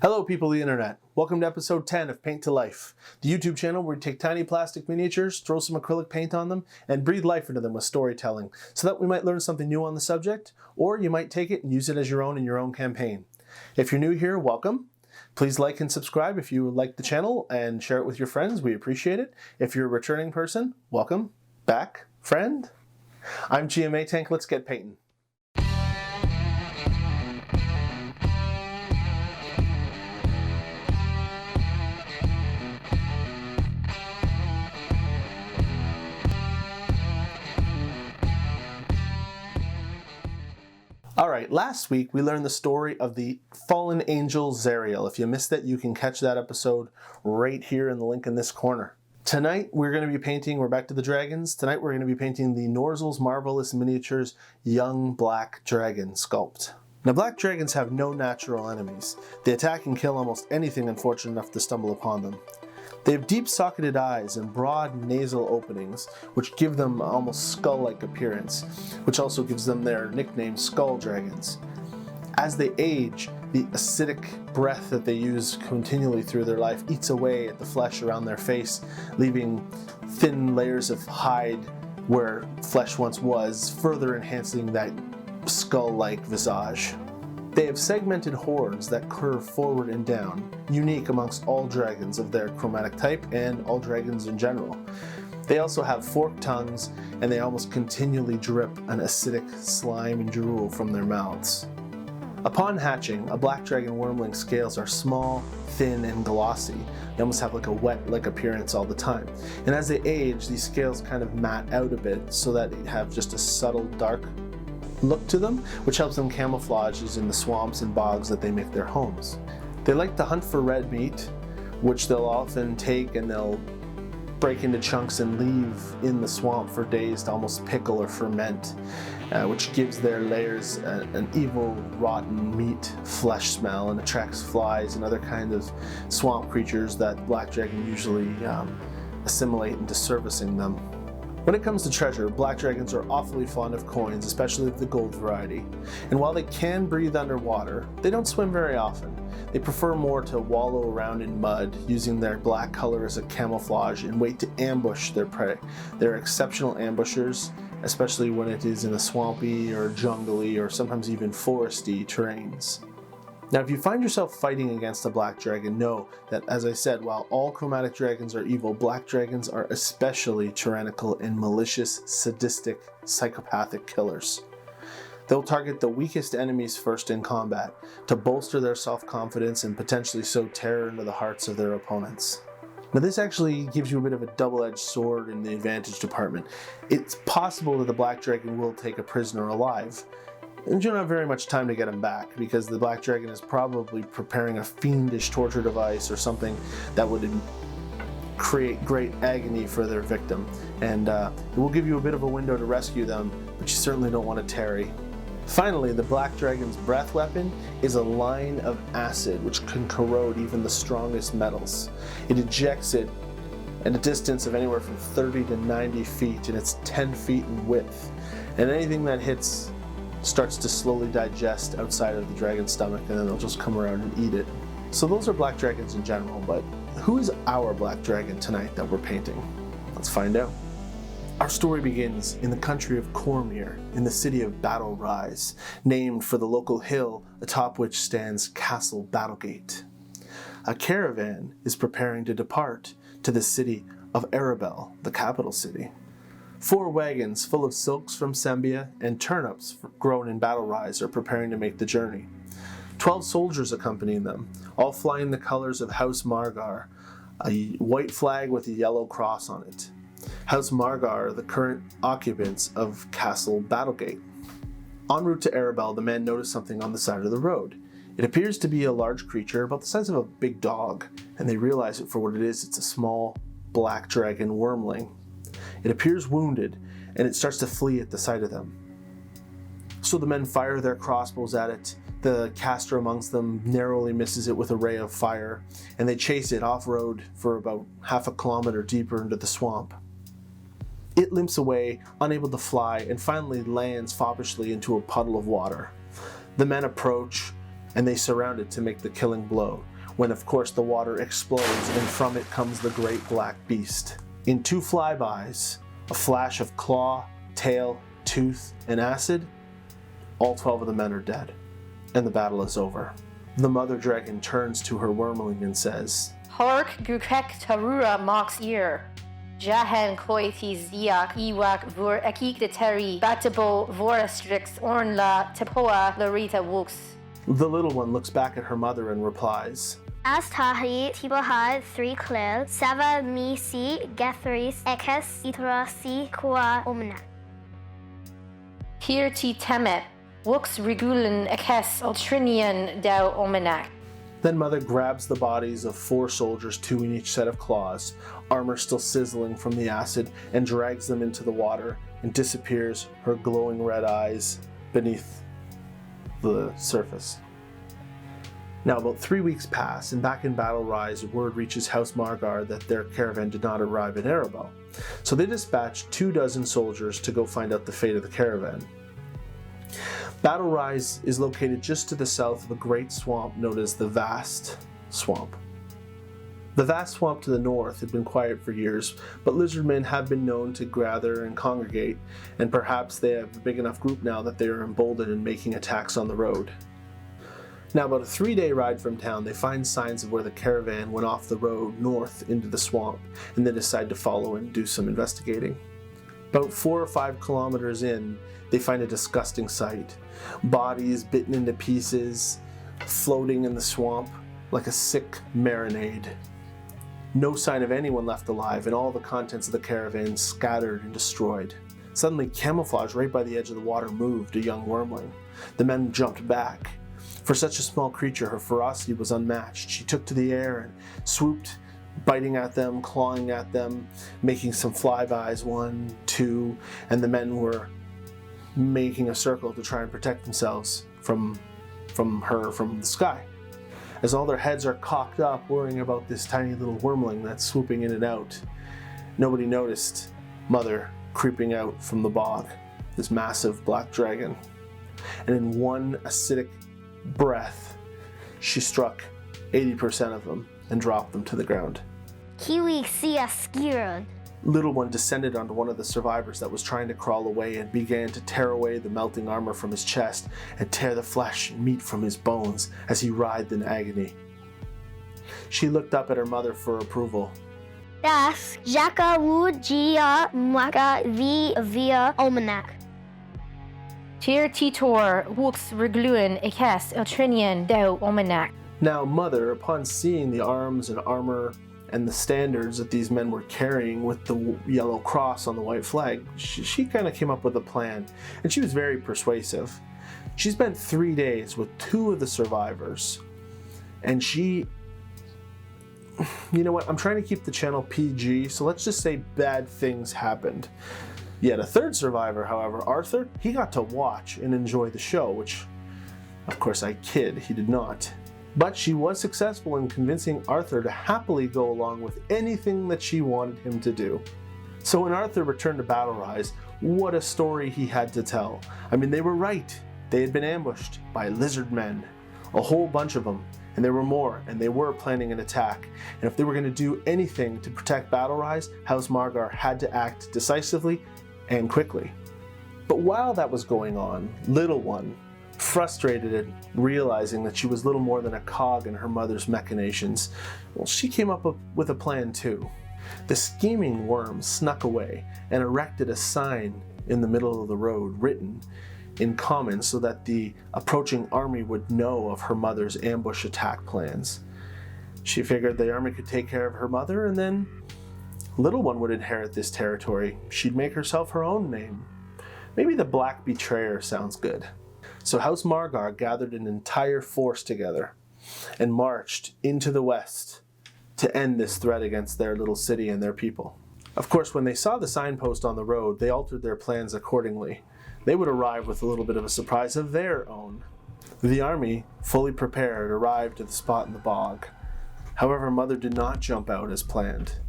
Hello people of the internet, welcome to episode 10 of Paint to Life, the YouTube channel where we take tiny plastic miniatures, throw some acrylic paint on them, and breathe life into them with storytelling, so that we might learn something new on the subject, or you might take it and use it as your own in your own campaign. If you're new here, welcome. Please like and subscribe if you like the channel and share it with your friends, we appreciate it. If you're a returning person, welcome back, friend. I'm GM Atank, let's get painting. Alright, last week we learned the story of the fallen angel Zariel. If you missed it, you can catch that episode right here in the link in this corner. Tonight we're going to be painting, we're back to the dragons, tonight we're going to be painting the Norzul's Marvelous Miniatures Young Black Dragon sculpt. Now black dragons have no natural enemies. They attack and kill almost anything unfortunate enough to stumble upon them. They have deep-socketed eyes and broad nasal openings, which give them almost skull-like appearance, which also gives them their nickname Skull Dragons. As they age, the acidic breath that they use continually through their life eats away at the flesh around their face, leaving thin layers of hide where flesh once was, further enhancing that skull-like visage. They have segmented horns that curve forward and down, unique amongst all dragons of their chromatic type and all dragons in general. They also have forked tongues, and they almost continually drip an acidic slime and drool from their mouths. Upon hatching, a black dragon wormling scales are small, thin, and glossy. They almost have like a wet-like appearance all the time. And as they age, these scales kind of mat out a bit so that they have just a subtle dark look to them, which helps them camouflage in the swamps and bogs that they make their homes. They like to hunt for red meat, which they'll often take and they'll break into chunks and leave in the swamp for days to almost pickle or ferment, which gives their layers an evil, rotten meat flesh smell and attracts flies and other kinds of swamp creatures that black dragon usually assimilate into servicing them. When it comes to treasure, black dragons are awfully fond of coins, especially of the gold variety. And while they can breathe underwater, they don't swim very often. They prefer more to wallow around in mud, using their black color as a camouflage and wait to ambush their prey. They're exceptional ambushers, especially when it is in a swampy or jungly or sometimes even foresty terrains. Now, if you find yourself fighting against a black dragon, know that, as I said, while all chromatic dragons are evil, black dragons are especially tyrannical and malicious, sadistic, psychopathic killers. They'll target the weakest enemies first in combat to bolster their self-confidence and potentially sow terror into the hearts of their opponents. Now, this actually gives you a bit of a double-edged sword in the advantage department. It's possible that the black dragon will take a prisoner alive, and you don't have very much time to get him back, because the black dragon is probably preparing a fiendish torture device or something that would create great agony for their victim. And it will give you a bit of a window to rescue them, but you certainly don't want to tarry. Finally, the black dragon's breath weapon is a line of acid which can corrode even the strongest metals. It ejects it at a distance of anywhere from 30 to 90 feet, and it's 10 feet in width. And anything that hits starts to slowly digest outside of the dragon's stomach, and then they'll just come around and eat it. So those are black dragons in general, but who is our black dragon tonight that we're painting? Let's find out. Our story begins in the country of Cormyr, in the city of Battlerise, named for the local hill atop which stands Castle Battlegate. A caravan is preparing to depart to the city of Arabel, the capital city. 4 wagons full of silks from Sembia and turnips grown in Battlerise are preparing to make the journey. 12 soldiers accompanying them, all flying the colors of House Margar, a white flag with a yellow cross on it. House Margar are the current occupants of Castle Battlegate. En route to Arabel, the men notice something on the side of the road. It appears to be a large creature about the size of a big dog, and they realize it for what it is. It's a small black dragon wormling. It appears wounded, and it starts to flee at the sight of them. So the men fire their crossbows at it. The caster amongst them narrowly misses it with a ray of fire, and they chase it off-road for about half a kilometer deeper into the swamp. It limps away, unable to fly, and finally lands foppishly into a puddle of water. The men approach, and they surround it to make the killing blow, when of course the water explodes and from it comes the great black beast. In 2 flybys, a flash of claw, tail, tooth, and acid, all 12 of the men are dead, and the battle is over. The mother dragon turns to her wormling and says, Hark Gukrek Tarura Mox ear. Jahan Koithi Ziak Iwak Vur Akik de Terry Batabo Vorastrix Ornla Tepoa Larita Wooks. The little one looks back at her mother and replies, Astahi Tibahad 3 Klel Sava Mi Si Gathris Ekes Itrasi Kua Omna. Here ti temet, Wooks Regulin Ekes Ultrinian Dau Omenak. Then Mother grabs the bodies of 4 soldiers, 2 in each set of claws, armor still sizzling from the acid, and drags them into the water and disappears, her glowing red eyes beneath the surface. Now about 3 weeks pass, and back in Battlerise, word reaches House Margar that their caravan did not arrive at Arabel. So they dispatch 24 soldiers to go find out the fate of the caravan. Battlerise is located just to the south of a great swamp known as the Vast Swamp. The Vast Swamp to the north had been quiet for years, but lizardmen have been known to gather and congregate, and perhaps they have a big enough group now that they are emboldened in making attacks on the road. Now about a 3-day ride from town, they find signs of where the caravan went off the road north into the swamp, and they decide to follow and do some investigating. About 4 or 5 kilometers in, they find a disgusting sight. Bodies bitten into pieces, floating in the swamp like a sick marinade. No sign of anyone left alive, and all the contents of the caravan scattered and destroyed. Suddenly, camouflage right by the edge of the water moved a young wormling. The men jumped back. For such a small creature, her ferocity was unmatched. She took to the air and swooped, biting at them, clawing at them, making some flybys, 1, 2, and the men were making a circle to try and protect themselves from her from the sky. As all their heads are cocked up, worrying about this tiny little wormling that's swooping in and out, nobody noticed Mother creeping out from the bog, this massive black dragon. And in one acidic breath, she struck 80% of them and dropped them to the ground. Kiwi Sia Skiron. Little One descended onto one of the survivors that was trying to crawl away and began to tear away the melting armor from his chest and tear the flesh and meat from his bones as he writhed in agony. She looked up at her mother for approval. Das Jaka Wu Gia Maka V Via Omanak. Tir Titor Wooks Regluin Ekes Eltrinian Dau Omenak. Now Mother, upon seeing the arms and armor and the standards that these men were carrying with the yellow cross on the white flag, she kind of came up with a plan, and she was very persuasive. She spent 3 days with 2 of the survivors, and she, you know what, I'm trying to keep the channel PG, so let's just say bad things happened. Yet a 3rd survivor, however, Arthur, he got to watch and enjoy the show, which, of course, I kid, he did not. But she was successful in convincing Arthur to happily go along with anything that she wanted him to do. So when Arthur returned to Battlerise, what a story he had to tell. I mean, they were right. They had been ambushed by lizard men, a whole bunch of them, and there were more, and they were planning an attack. And if they were going to do anything to protect Battlerise, House Margar had to act decisively and quickly. But while that was going on, Little One, frustrated at realizing that she was little more than a cog in her mother's machinations, well, she came up with a plan too. The scheming worm snuck away and erected a sign in the middle of the road written in common so that the approaching army would know of her mother's ambush attack plans. She figured the army could take care of her mother, and then Little One would inherit this territory. She'd make herself her own name. Maybe the Black Betrayer sounds good. So House Margar gathered an entire force together and marched into the west to end this threat against their little city and their people. Of course, when they saw the signpost on the road, they altered their plans accordingly. They would arrive with a little bit of a surprise of their own. The army, fully prepared, arrived at the spot in the bog. However, Mother did not jump out as planned.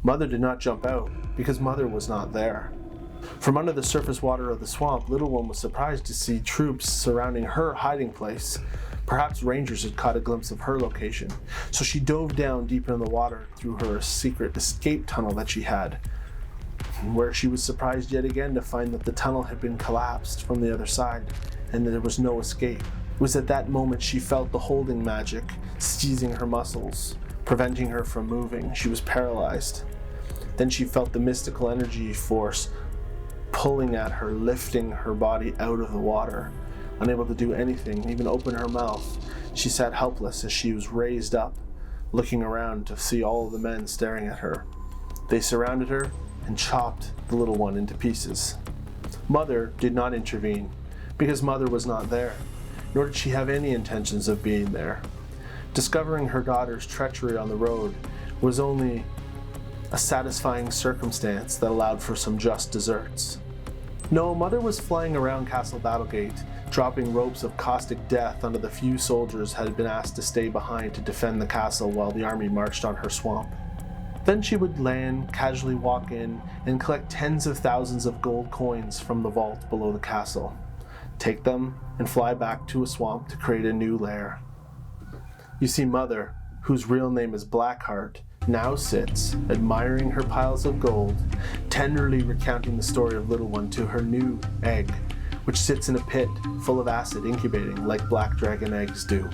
Mother did not jump out because Mother was not there. From under the surface water of the swamp, Little One was surprised to see troops surrounding her hiding place, Perhaps rangers had caught a glimpse of her location, so she dove down deep in the water through her secret escape tunnel that she had, where she was surprised yet again to find that the tunnel had been collapsed from the other side and that there was no escape. It was at that moment she felt the holding magic seizing her muscles, preventing her from moving. She was paralyzed. Then she felt the mystical energy force pulling at her, lifting her body out of the water. Unable to do anything, even open her mouth, she sat helpless as she was raised up, looking around to see all of the men staring at her. They surrounded her and chopped the little one into pieces. Mother did not intervene, because Mother was not there, nor did she have any intentions of being there. Discovering her daughter's treachery on the road was only a satisfying circumstance that allowed for some just desserts. No, Mother was flying around Castle Battlegate, dropping ropes of caustic death onto the few soldiers had been asked to stay behind to defend the castle while the army marched on her swamp. Then she would land, casually walk in, and collect tens of thousands of gold coins from the vault below the castle, take them, and fly back to a swamp to create a new lair. You see, Mother, whose real name is Blackheart, now sits, admiring her piles of gold, tenderly recounting the story of Little One to her new egg, which sits in a pit full of acid incubating like black dragon eggs do.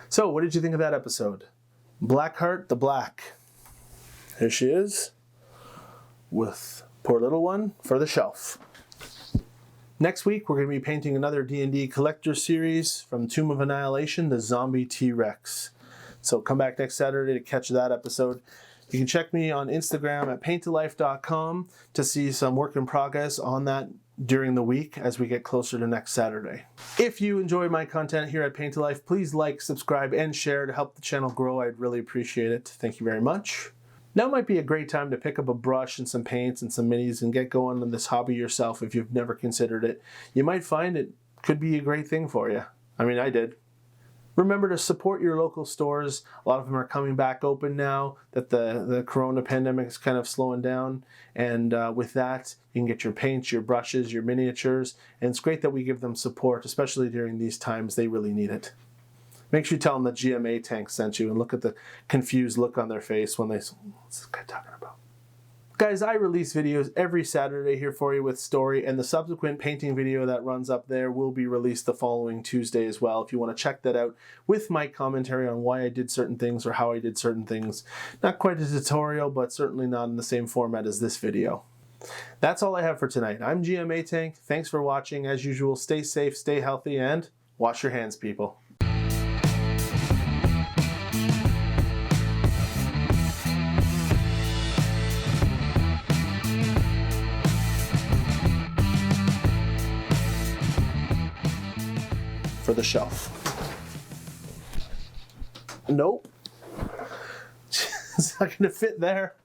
So, what did you think of that episode? Blackheart the Black. Here she is, with poor little one for the shelf. Next week, we're going to be painting another D&D collector series from Tomb of Annihilation, the Zombie T-Rex. So come back next Saturday to catch that episode. You can check me on Instagram at paintalife.com to see some work in progress on that during the week as we get closer to next Saturday. If you enjoy my content here at Paint to Life, please like, subscribe, and share to help the channel grow. I'd really appreciate it. Thank you very much. Now might be a great time to pick up a brush and some paints and some minis and get going on this hobby yourself if you've never considered it. You might find it could be a great thing for you. I mean, I did. Remember to support your local stores. A lot of them are coming back open now that the corona pandemic is kind of slowing down. And with that, you can get your paints, your brushes, your miniatures. And it's great that we give them support, especially during these times. They really need it. Make sure you tell them that GM Atank sent you and look at the confused look on their face when they say, what's this guy talking about? Guys, I release videos every Saturday here for you with story, and the subsequent painting video that runs up there will be released the following Tuesday as well. If you want to check that out with my commentary on why I did certain things or how I did certain things. Not quite a tutorial, but certainly not in the same format as this video. That's all I have for tonight. I'm GM Atank. Thanks for watching. As usual, stay safe, stay healthy, and wash your hands, people. For the shelf. Nope. It's not going to fit there.